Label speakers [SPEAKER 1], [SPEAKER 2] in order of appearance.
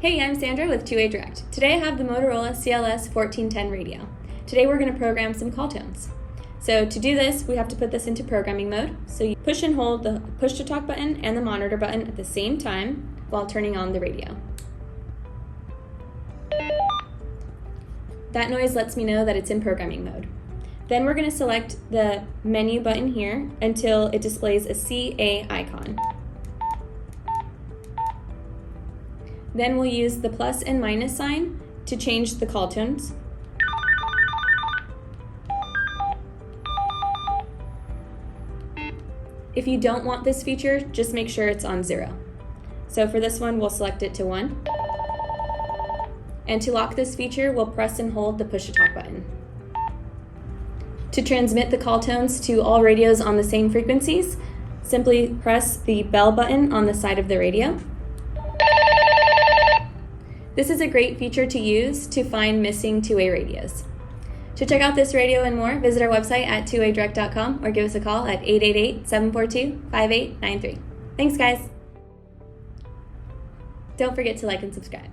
[SPEAKER 1] Hey, I'm Sandra with 2A Direct. Today I have the Motorola CLS1410 radio. Today we're going to program some call tones. So to do this, we have to put this into programming mode. So you push and hold the push to talk button and the monitor button at the same time while turning on the radio. That noise lets me know that it's in programming mode. Then we're going to select the menu button here until it displays a CA icon. Then we'll use the plus and minus sign to change the call tones. If you don't want this feature, just make sure it's on 0. So for this one, we'll select it to 1. And to lock this feature, we'll press and hold the push to talk button. To transmit the call tones to all radios on the same frequencies, simply press the bell button on the side of the radio. This is a great feature to use to find missing 2A radios. To check out this radio and more, visit our website at 2adirect.com or give us a call at 888-742-5893. Thanks, guys. Don't forget to like and subscribe.